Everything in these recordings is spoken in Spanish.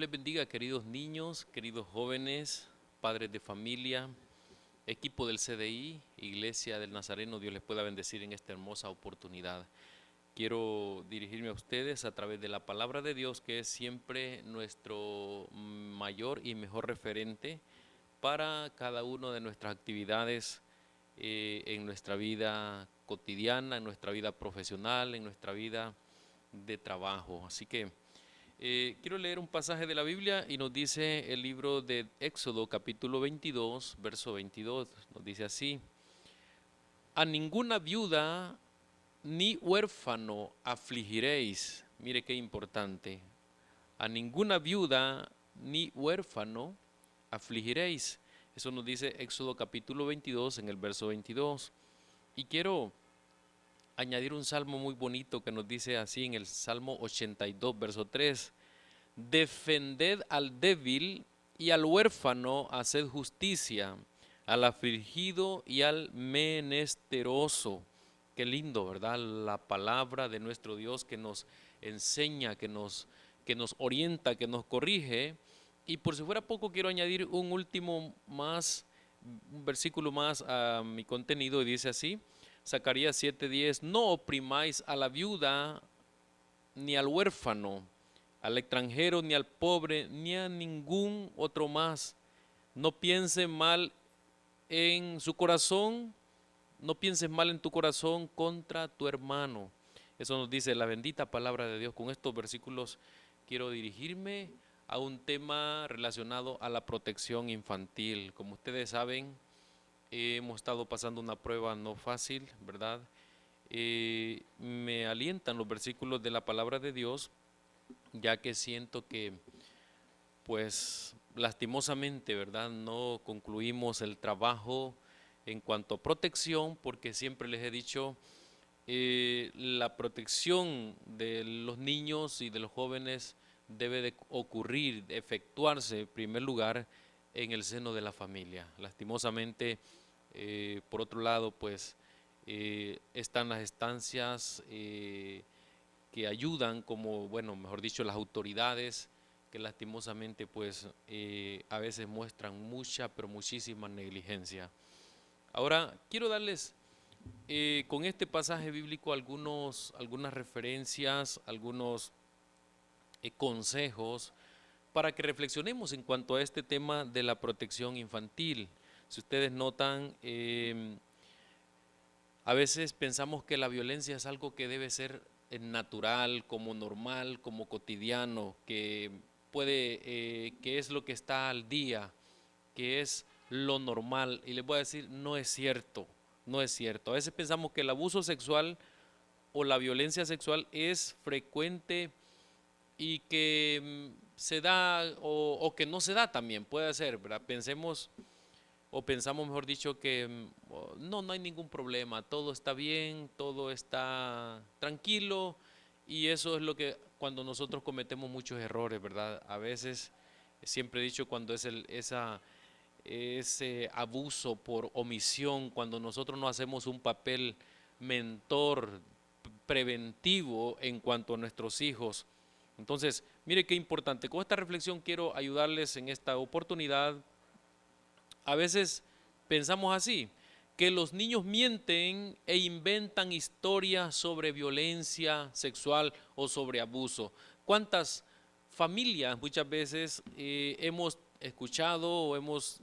Dios les bendiga, queridos niños, queridos jóvenes, padres de familia, equipo del CDI, Iglesia del Nazareno. Dios les pueda bendecir en esta hermosa oportunidad. Quiero dirigirme a ustedes a través de la palabra de Dios, que es siempre nuestro mayor y mejor referente para cada una de nuestras actividades en nuestra vida cotidiana, en nuestra vida profesional, en nuestra vida de trabajo. Así que quiero leer un pasaje de la Biblia y nos dice el libro de Éxodo capítulo 22, verso 22, nos dice así: a ninguna viuda ni huérfano afligiréis. Mire qué importante. A ninguna viuda ni huérfano afligiréis. Eso nos dice Éxodo capítulo 22 en el verso 22. Y quiero añadir un salmo muy bonito que nos dice así en el Salmo 82, verso 3. Defended al débil y al huérfano haced justicia, al afligido y al menesteroso. Qué lindo, ¿verdad? La palabra de nuestro Dios que nos enseña, que nos orienta, que nos corrige. Y por si fuera poco, quiero añadir un versículo más a mi contenido, y dice así, Zacarías 7:10: no oprimáis a la viuda ni al huérfano, al extranjero, ni al pobre, ni a ningún otro más. No piense mal en su corazón, no pienses mal en tu corazón contra tu hermano. Eso nos dice la bendita palabra de Dios. Con estos versículos quiero dirigirme a un tema relacionado a la protección infantil. Como ustedes saben, hemos estado pasando una prueba no fácil, ¿verdad? Me alientan los versículos de la palabra de Dios, ya que siento que, pues, lastimosamente, ¿verdad? No concluimos el trabajo en cuanto a protección, porque siempre les he dicho, la protección de los niños y de los jóvenes debe de ocurrir, de efectuarse en primer lugar en el seno de la familia. Lastimosamente, por otro lado, pues, están las estancias que ayudan, como, bueno, mejor dicho, las autoridades, que lastimosamente, pues, a veces muestran mucha, pero muchísima negligencia. Ahora, quiero darles con este pasaje bíblico algunas referencias, algunos consejos para que reflexionemos en cuanto a este tema de la protección infantil. Si ustedes notan, a veces pensamos que la violencia es algo que debe ser natural, como normal, como cotidiano, que es lo que está al día, que es lo normal. Y les voy a decir, no es cierto, no es cierto. A veces pensamos que el abuso sexual o la violencia sexual es frecuente y que se da o que no se da también, puede ser, ¿verdad? Pensamos, mejor dicho, que no hay ningún problema, todo está bien, todo está tranquilo, y eso es lo que cuando nosotros cometemos muchos errores, ¿verdad? A veces, siempre he dicho, cuando es ese abuso por omisión, cuando nosotros no hacemos un papel mentor preventivo en cuanto a nuestros hijos. Entonces, mire qué importante. Con esta reflexión quiero ayudarles en esta oportunidad. A veces pensamos así, que los niños mienten e inventan historias sobre violencia sexual o sobre abuso. ¿Cuántas familias muchas veces hemos escuchado o hemos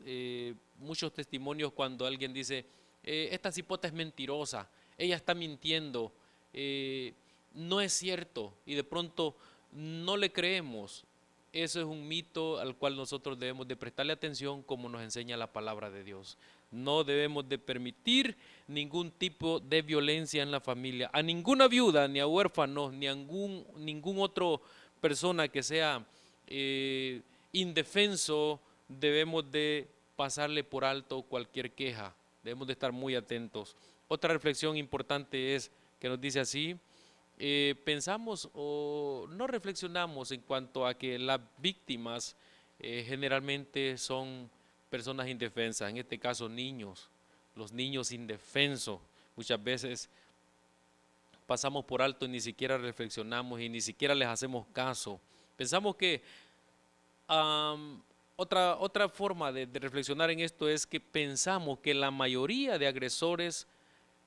muchos testimonios cuando alguien dice, esta cipota es mentirosa, ella está mintiendo, eh, no es cierto, y de pronto no le creemos? Eso es un mito al cual nosotros debemos de prestarle atención, como nos enseña la palabra de Dios. No debemos de permitir ningún tipo de violencia en la familia, a ninguna viuda, ni a huérfanos, ni a ningún otro persona que sea indefenso. Debemos de pasarle por alto cualquier queja, debemos de estar muy atentos. Otra reflexión importante es que nos dice así: pensamos o no reflexionamos en cuanto a que las víctimas generalmente son personas indefensas, en este caso niños, los niños indefensos. Muchas veces pasamos por alto y ni siquiera reflexionamos y ni siquiera les hacemos caso. Pensamos que Am, otra forma de reflexionar en esto es que pensamos que la mayoría de agresores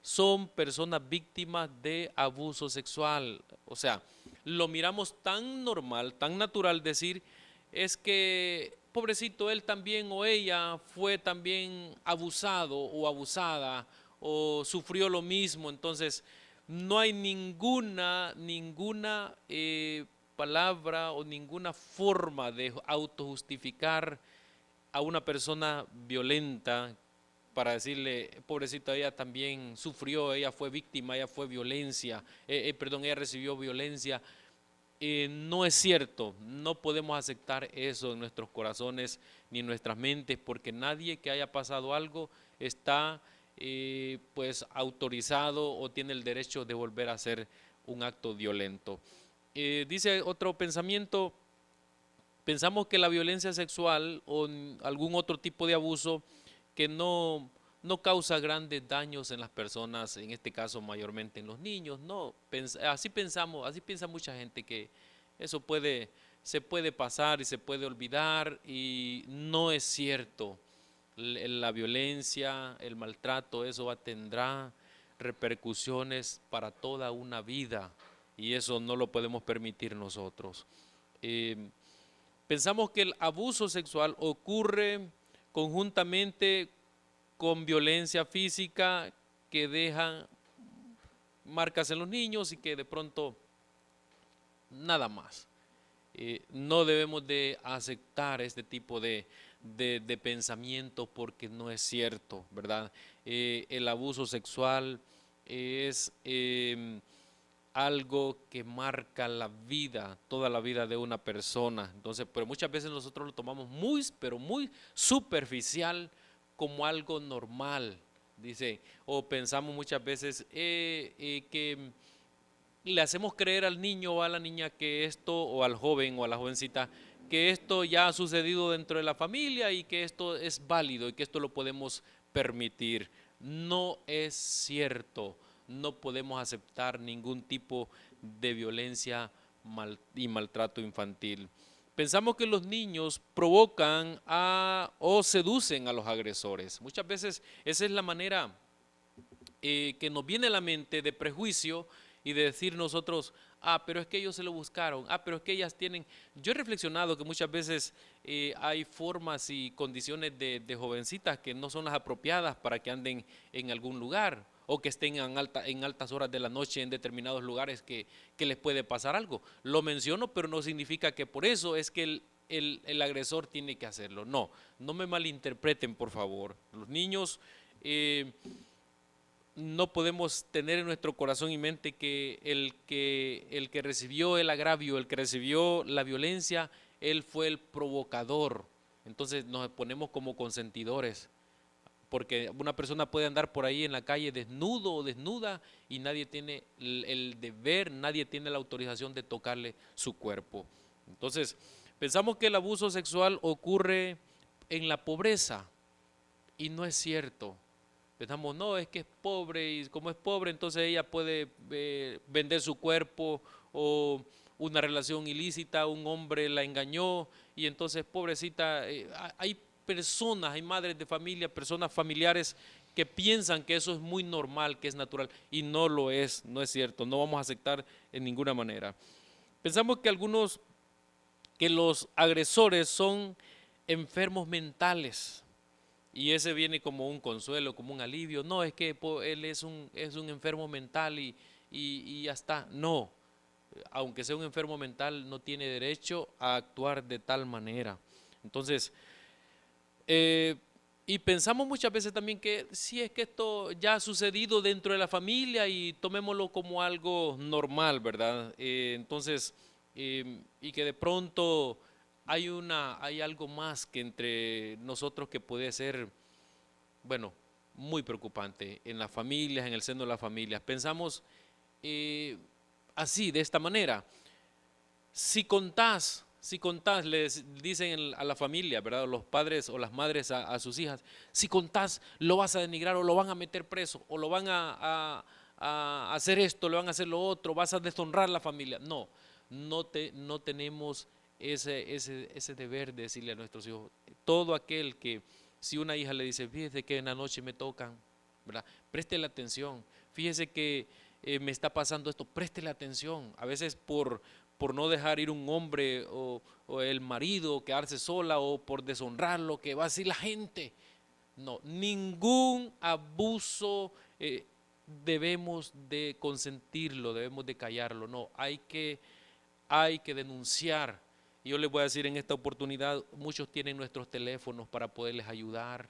son personas víctimas de abuso sexual. O sea, lo miramos tan normal, tan natural decir, es que pobrecito él también o ella fue también abusado o abusada o sufrió lo mismo. Entonces, no hay ninguna palabra o ninguna forma de autojustificar a una persona violenta para decirle, pobrecita, ella también sufrió, ella fue víctima, ella fue violencia, perdón, ella recibió violencia. No es cierto, no podemos aceptar eso en nuestros corazones ni en nuestras mentes, porque nadie que haya pasado algo está pues autorizado o tiene el derecho de volver a hacer un acto violento. Dice otro pensamiento, pensamos que la violencia sexual o algún otro tipo de abuso que no causa grandes daños en las personas, en este caso mayormente en los niños, no, así pensamos, así piensa mucha gente que eso se puede pasar y se puede olvidar y no es cierto. La violencia, el maltrato, eso tendrá repercusiones para toda una vida y eso no lo podemos permitir nosotros. Eh, Pensamos que el abuso sexual ocurre conjuntamente con violencia física que deja marcas en los niños y que de pronto nada más. No debemos de aceptar este tipo de pensamiento porque no es cierto, ¿verdad? El abuso sexual es algo que marca la vida, toda la vida de una persona. Entonces, pero muchas veces nosotros lo tomamos muy, pero muy superficial como algo normal, dice, o pensamos muchas veces que le hacemos creer al niño o a la niña que esto, o al joven o a la jovencita, que esto ya ha sucedido dentro de la familia y que esto es válido y que esto lo podemos permitir. No es cierto, no podemos aceptar ningún tipo de violencia y maltrato infantil. Pensamos que los niños provocan o seducen a los agresores. Muchas veces esa es la manera que nos viene a la mente de prejuicio y de decir nosotros, pero es que ellos se lo buscaron, pero es que ellas tienen. Yo he reflexionado que muchas veces hay formas y condiciones de jovencitas que no son las apropiadas para que anden en algún lugar o que estén en altas horas de la noche en determinados lugares que les puede pasar algo. Lo menciono, pero no significa que por eso es que el agresor tiene que hacerlo. No, no me malinterpreten, por favor. Los niños no podemos tener en nuestro corazón y mente que el que recibió el agravio, el que recibió la violencia, él fue el provocador. Entonces nos ponemos como consentidores, porque una persona puede andar por ahí en la calle desnudo o desnuda y nadie tiene el deber, nadie tiene la autorización de tocarle su cuerpo. Entonces, pensamos que el abuso sexual ocurre en la pobreza y no es cierto. Pensamos, no, es que es pobre y como es pobre, entonces ella puede vender su cuerpo o una relación ilícita, un hombre la engañó y entonces pobrecita, hay personas, hay madres de familia, personas familiares que piensan que eso es muy normal, que es natural y no lo es, no es cierto, no vamos a aceptar en ninguna manera. Pensamos que los agresores son enfermos mentales. Y ese viene como un consuelo, como un alivio. No, es que él es un enfermo mental y ya está. No, aunque sea un enfermo mental, no tiene derecho a actuar de tal manera. Entonces, eh, y pensamos muchas veces también que si es que esto ya ha sucedido dentro de la familia y tomémoslo como algo normal, ¿verdad? Entonces, y que de pronto hay algo más que entre nosotros que puede ser, bueno, muy preocupante en las familias, en el seno de las familias. Pensamos eh, así, de esta manera. Si contás, les dicen a la familia, ¿verdad? Los padres o las madres a sus hijas, si contás, lo vas a denigrar o lo van a meter preso o lo van a hacer esto, lo van a hacer lo otro, vas a deshonrar la familia. No, no tenemos ese deber de decirle a nuestros hijos, todo aquel que, si una hija le dice, fíjese que en la noche me tocan, ¿verdad? Préstele atención, fíjese que me está pasando esto, préstele atención. A veces por no dejar ir un hombre o el marido, quedarse sola o por deshonrarlo, que va a decir la gente. No, ningún abuso debemos de consentirlo, debemos de callarlo. No, hay que denunciar. Y yo les voy a decir en esta oportunidad, muchos tienen nuestros teléfonos para poderles ayudar.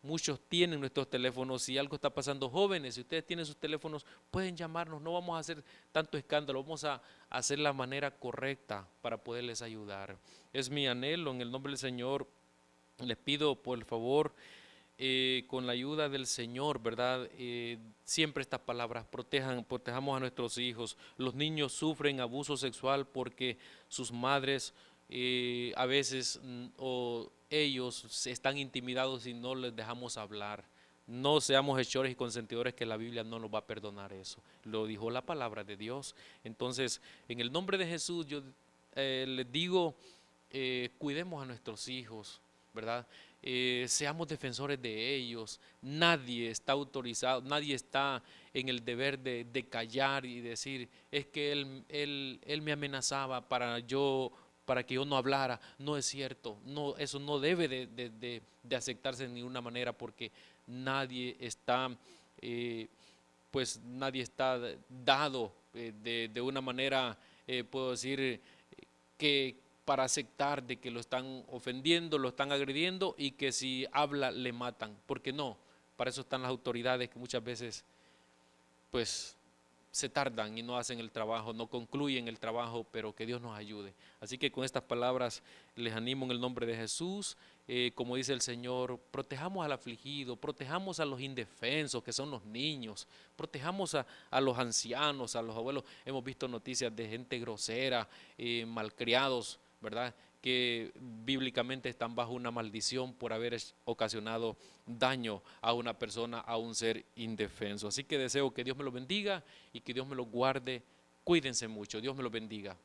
Muchos tienen nuestros teléfonos. Si algo está pasando, jóvenes, si ustedes tienen sus teléfonos, pueden llamarnos. No vamos a hacer tanto escándalo, vamos a hacer la manera correcta para poderles ayudar. Es mi anhelo en el nombre del Señor. Les pido por favor, con la ayuda del Señor, ¿verdad? Siempre estas palabras, protejamos a nuestros hijos. Los niños sufren abuso sexual porque sus madres a veces o ellos están intimidados y no les dejamos hablar. No seamos hechores y consentidores, que la Biblia no nos va a perdonar eso. Lo dijo la palabra de Dios. Entonces, en el nombre de Jesús, yo les digo, cuidemos a nuestros hijos, ¿verdad? Seamos defensores de ellos. Nadie está autorizado, nadie está en el deber de callar y decir, es que él me amenazaba para que yo no hablara. No es cierto, no, eso no debe de aceptarse de ninguna manera, porque nadie está, pues nadie está dado de una manera, puedo decir, que para aceptar de que lo están ofendiendo, lo están agrediendo y que si habla le matan. Porque no, para eso están las autoridades que muchas veces pues se tardan y no hacen el trabajo, no concluyen el trabajo, pero que Dios nos ayude. Así que con estas palabras les animo en el nombre de Jesús. Como dice el Señor, protejamos al afligido, protejamos a los indefensos, que son los niños, protejamos a los ancianos, a los abuelos. Hemos visto noticias de gente grosera, malcriados, ¿verdad? Que bíblicamente están bajo una maldición por haber ocasionado daño a una persona, a un ser indefenso. Así que deseo que Dios me lo bendiga y que Dios me lo guarde. Cuídense mucho. Dios me lo bendiga.